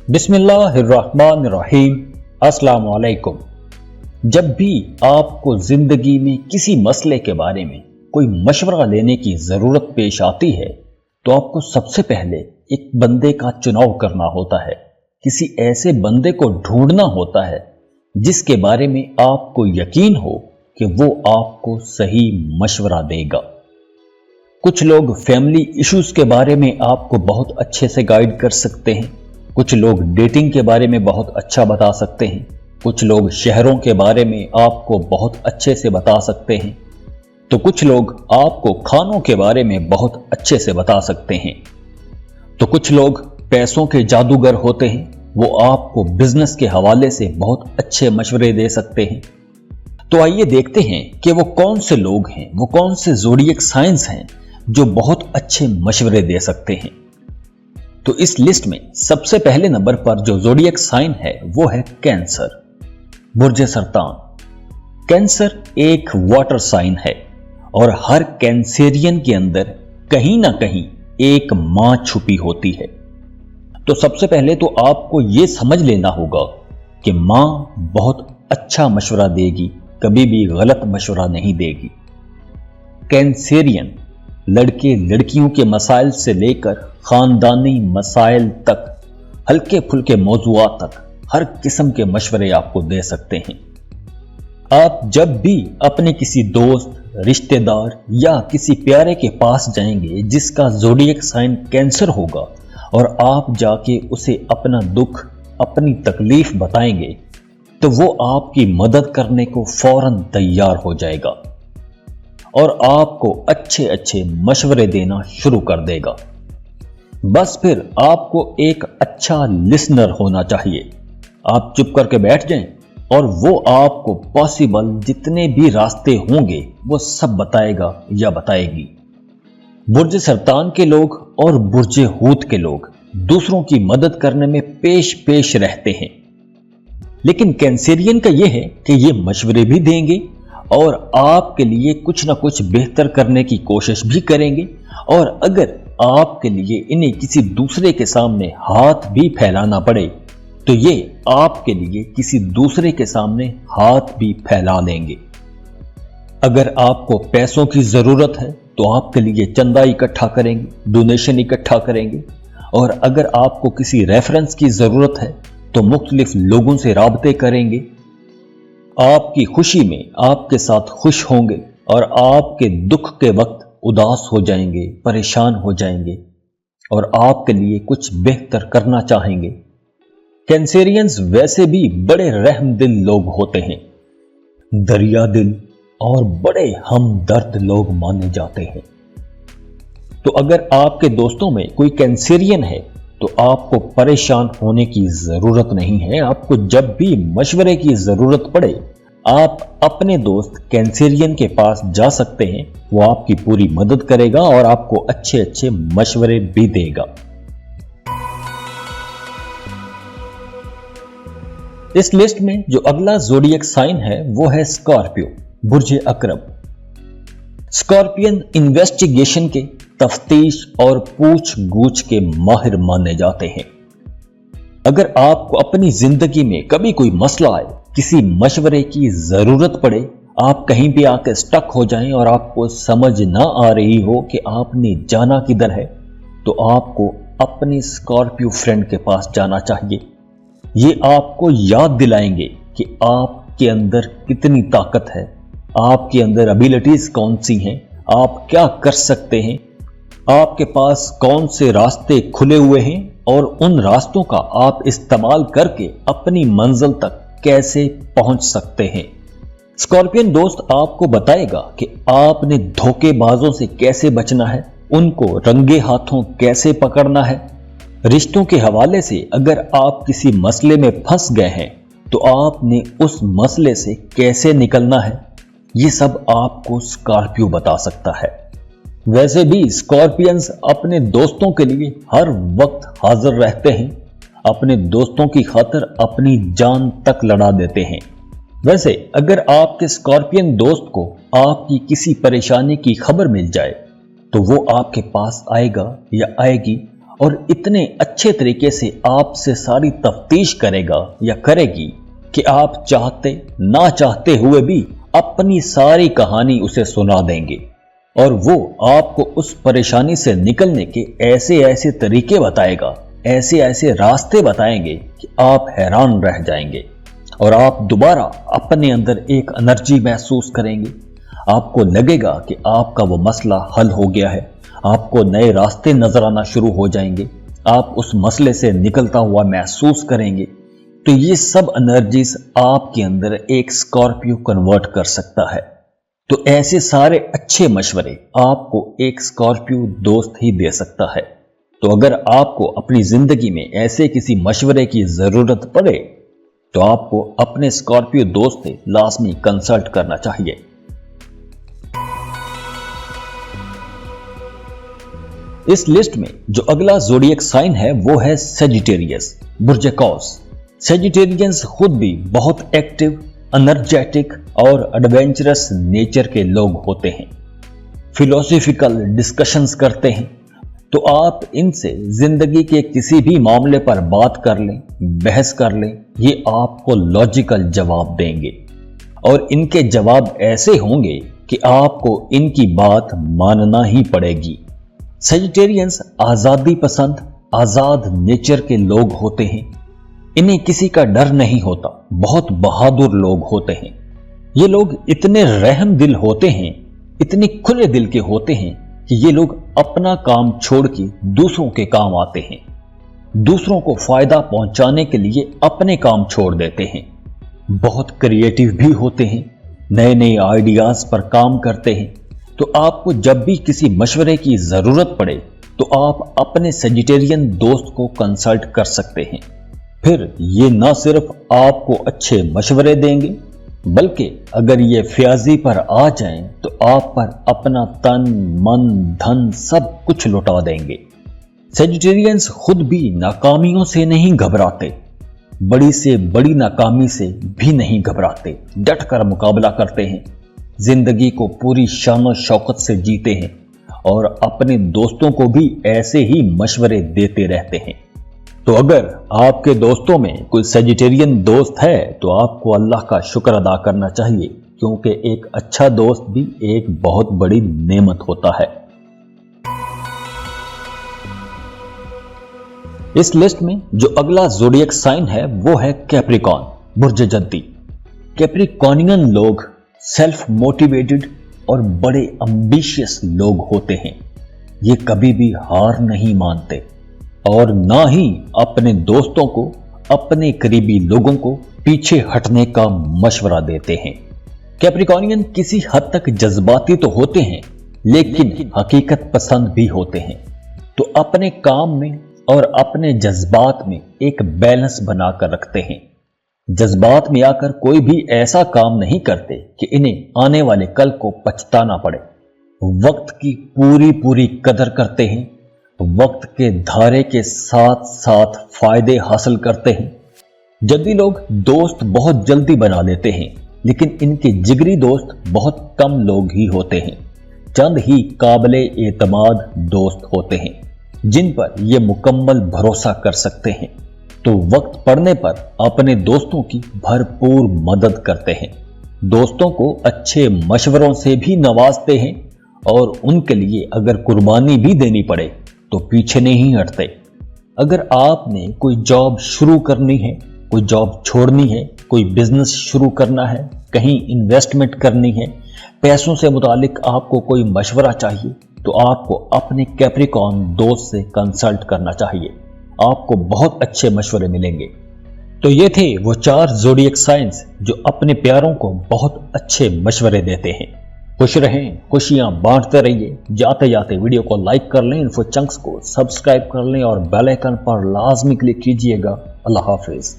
बिस्मिल्लाहिर्रहमानिर्रहीम। अस्सलाम वालेकुम। जब भी आपको जिंदगी में किसी मसले के बारे में कोई मशवरा लेने की जरूरत पेश आती है तो आपको सबसे पहले एक बंदे का चुनाव करना होता है। किसी ऐसे बंदे को ढूंढना होता है जिसके बारे में आपको यकीन हो कि वो आपको सही मशवरा देगा। कुछ लोग फैमिली इश्यूज के बारे में आपको बहुत अच्छे से गाइड कर सकते हैं, कुछ लोग डेटिंग के बारे में बहुत अच्छा बता सकते हैं, कुछ लोग शहरों के बारे में आपको बहुत अच्छे से बता सकते हैं, तो कुछ लोग आपको खानों के बारे में बहुत अच्छे से बता सकते हैं, तो कुछ लोग पैसों के जादूगर होते हैं, वो आपको बिजनेस के हवाले से बहुत अच्छे मशवरे दे सकते हैं। तो आइए देखते हैं कि वो कौन से लोग हैं, वो कौन से ज़ोडिएक साइंस हैं जो बहुत अच्छे मशवरे दे सकते हैं। तो इस लिस्ट में सबसे पहले नंबर पर जो ज़ोडिएक साइन है वो है कैंसर, बुर्ज सरतान। कैंसर एक वाटर साइन है और हर कैंसेरियन के अंदर कहीं ना कहीं एक मां छुपी होती है। तो सबसे पहले तो आपको यह समझ लेना होगा कि मां बहुत अच्छा मशवरा देगी, कभी भी गलत मशवरा नहीं देगी। कैंसेरियन लड़के लड़कियों के मसाइल से लेकर खानदानी मसाइल तक, हल्के फुल्के मौज़ूआत तक हर किस्म के मशवरे आपको दे सकते हैं। आप जब भी अपने किसी दोस्त, रिश्तेदार या किसी प्यारे के पास जाएंगे जिसका ज़ोडिएक साइन कैंसर होगा और आप जाके उसे अपना दुख, अपनी तकलीफ बताएंगे तो वो आपकी मदद करने को फौरन तैयार हो जाएगा और आपको अच्छे अच्छे मशवरे देना शुरू कर देगा। बस फिर आपको एक अच्छा लिसनर होना चाहिए। आप चुप करके बैठ जाएं और वो आपको पॉसिबल जितने भी रास्ते होंगे वो सब बताएगा या बताएगी। बुर्ज सरतान के लोग और बुर्ज हूत के लोग दूसरों की मदद करने में पेश रहते हैं, लेकिन कैंसेरियन का यह है कि ये मशवरे भी देंगे और आपके लिए कुछ ना कुछ बेहतर करने की कोशिश भी करेंगे, और अगर आपके लिए इन्हें किसी दूसरे के सामने हाथ भी फैलाना पड़े तो ये आपके लिए किसी दूसरे के सामने हाथ भी फैला लेंगे। अगर आपको पैसों की जरूरत है तो आपके लिए चंदा इकट्ठा करेंगे, डोनेशन इकट्ठा करेंगे, और अगर आपको किसी रेफरेंस की जरूरत है तो मुख्तलिफ लोगों से राबते करेंगे। आपकी खुशी में आपके साथ खुश होंगे और आपके दुख के वक्त उदास हो जाएंगे, परेशान हो जाएंगे और आपके लिए कुछ बेहतर करना चाहेंगे। कैंसेरियंस वैसे भी बड़े रहमदिल लोग होते हैं, दरिया दिल और बड़े हमदर्द लोग माने जाते हैं। तो अगर आपके दोस्तों में कोई कैंसेरियन है तो आपको परेशान होने की जरूरत नहीं है। आपको जब भी मशवरे की जरूरत पड़े आप अपने दोस्त कैंसेरियन के पास जा सकते हैं, वो आपकी पूरी मदद करेगा और आपको अच्छे अच्छे मशवरे भी देगा। इस लिस्ट में जो अगला ज़ोडिएक साइन है वो है स्कॉर्पियो, बुर्ज अकरब। स्कॉर्पियन इन्वेस्टिगेशन के, तफ्तीश और पूछ गूछ के माहिर माने जाते हैं। अगर आपको अपनी जिंदगी में कभी कोई मसला आए, किसी मशवरे की जरूरत पड़े, आप कहीं भी आकर स्टक हो जाएं और आपको समझ ना आ रही हो कि आपने जाना किधर है, तो आपको अपने स्कॉर्पियो फ्रेंड के पास जाना चाहिए। ये आपको याद दिलाएंगे कि आपके अंदर कितनी ताकत है, आपके अंदर एबिलिटीज कौन सी हैं, आप क्या कर सकते हैं, आपके पास कौन से रास्ते खुले हुए हैं और उन रास्तों का आप इस्तेमाल करके अपनी मंजिल तक कैसे पहुंच सकते हैं। स्कॉर्पियन दोस्त आपको बताएगा कि आपने धोखेबाजों से कैसे बचना है, उनको रंगे हाथों कैसे पकड़ना है। रिश्तों के हवाले से अगर आप किसी मसले में फंस गए हैं तो आपने उस मसले से कैसे निकलना है, ये सब आपको स्कॉर्पियो बता सकता है। वैसे भी स्कॉर्पियंस अपने दोस्तों के लिए हर वक्त हाजिर रहते हैं, अपने दोस्तों की खातिर अपनी जान तक लड़ा देते हैं। वैसे अगर आपके स्कॉर्पियन दोस्त को आपकी किसी परेशानी की खबर मिल जाए तो वो आपके पास आएगा या आएगी और इतने अच्छे तरीके से आपसे सारी तफ्तीश करेगा या करेगी कि आप चाहते ना चाहते हुए भी अपनी सारी कहानी उसे सुना देंगे और वो आपको उस परेशानी से निकलने के ऐसे ऐसे तरीके बताएगा, ऐसे ऐसे रास्ते बताएंगे कि आप हैरान रह जाएंगे और आप दोबारा अपने अंदर एक एनर्जी महसूस करेंगे। आपको लगेगा कि आपका वो मसला हल हो गया है, आपको नए रास्ते नजर आना शुरू हो जाएंगे, आप उस मसले से निकलता हुआ महसूस करेंगे। तो ये सब एनर्जीज आपके अंदर एक स्कॉर्पियो कन्वर्ट कर सकता है। तो ऐसे सारे अच्छे मशवरे आपको एक स्कॉर्पियो दोस्त ही दे सकता है। तो अगर आपको अपनी जिंदगी में ऐसे किसी मशवरे की जरूरत पड़े तो आपको अपने स्कॉर्पियो दोस्त से लाजमी कंसल्ट करना चाहिए। इस लिस्ट में जो अगला ज़ोडिएक साइन है वो है सेजिटेरियस, बुर्ज कौस। सेजिटेरियंस खुद भी बहुत एक्टिव, एनर्जेटिक और एडवेंचरस नेचर के लोग होते हैं। फिलोसॉफिकल डिस्कशंस करते हैं। तो आप इनसे जिंदगी के किसी भी मामले पर बात कर लें, बहस कर लें, ये आपको लॉजिकल जवाब देंगे और इनके जवाब ऐसे होंगे कि आपको इनकी बात मानना ही पड़ेगी। सेजिटेरियंस आजादी पसंद, आजाद नेचर के लोग होते हैं। इन्हें किसी का डर नहीं होता, बहुत बहादुर लोग होते हैं। ये लोग इतने रहम दिल होते हैं, इतने खुले दिल के होते हैं कि ये लोग अपना काम छोड़ के दूसरों के काम आते हैं, दूसरों को फायदा पहुंचाने के लिए अपने काम छोड़ देते हैं। बहुत क्रिएटिव भी होते हैं, नए नए आइडियाज पर काम करते हैं। तो आपको जब भी किसी मशवरे की जरूरत पड़े तो आप अपने सेजिटेरियन दोस्त को कंसल्ट कर सकते हैं। फिर ये ना सिर्फ आपको अच्छे मशवरे देंगे बल्कि अगर ये फ्याजी पर आ जाएं तो आप पर अपना तन मन धन सब कुछ लुटा देंगे। सेजिटेरियंस खुद भी नाकामियों से नहीं घबराते, बड़ी से बड़ी नाकामी से भी नहीं घबराते, डट कर मुकाबला करते हैं, जिंदगी को पूरी शान शौकत से जीते हैं और अपने दोस्तों को भी ऐसे ही मशवरे देते रहते हैं। तो अगर आपके दोस्तों में कोई सेजिटेरियन दोस्त है तो आपको अल्लाह का शुक्र अदा करना चाहिए, क्योंकि एक अच्छा दोस्त भी एक बहुत बड़ी नेमत होता है। इस लिस्ट में जो अगला ज़ोडिएक साइन है वो है कैप्रिकॉर्न, बुर्ज जद्दी। कैप्रिकॉर्नियन लोग सेल्फ मोटिवेटेड और बड़े एम्बिशियस लोग होते हैं। ये कभी भी हार नहीं मानते और ना ही अपने दोस्तों को, अपने करीबी लोगों को पीछे हटने का मशवरा देते हैं। कैप्रिकॉर्नियन किसी हद तक जज्बाती तो होते हैं लेकिन हकीकत पसंद भी होते हैं। तो अपने काम में और अपने जज्बात में एक बैलेंस बनाकर रखते हैं। जज्बात में आकर कोई भी ऐसा काम नहीं करते कि इन्हें आने वाले कल को पछताना पड़े। वक्त की पूरी पूरी कदर करते हैं, वक्त के धारे के साथ साथ फायदे हासिल करते हैं। जल्दी लोग दोस्त बहुत जल्दी बना लेते हैं लेकिन इनके जिगरी दोस्त बहुत कम लोग ही होते हैं। चंद ही काबिले एतमाद दोस्त होते हैं जिन पर ये मुकम्मल भरोसा कर सकते हैं। तो वक्त पड़ने पर अपने दोस्तों की भरपूर मदद करते हैं, दोस्तों को अच्छे मशवरों से भी नवाजते हैं और उनके लिए अगर कुर्बानी भी देनी पड़े तो पीछे नहीं हटते। अगर आपने कोई जॉब शुरू करनी है, कोई जॉब छोड़नी है, कोई बिजनेस शुरू करना है, कहीं इन्वेस्टमेंट करनी है, पैसों से मुतालिक आपको कोई मशवरा चाहिए तो आपको अपने कैप्रिकॉर्न दोस्त से कंसल्ट करना चाहिए, आपको बहुत अच्छे मशवरे मिलेंगे। तो ये थे वो 4 ज़ोडिएक साइंस जो अपने प्यारों को बहुत अच्छे मशवरे देते हैं। खुश रहें, खुशियां बांटते रहिए। जाते जाते वीडियो को लाइक कर लें, इन्फो चंक्स को सब्सक्राइब कर लें और बेल आइकन पर लाजमी क्लिक कीजिएगा। अल्लाह हाफिज।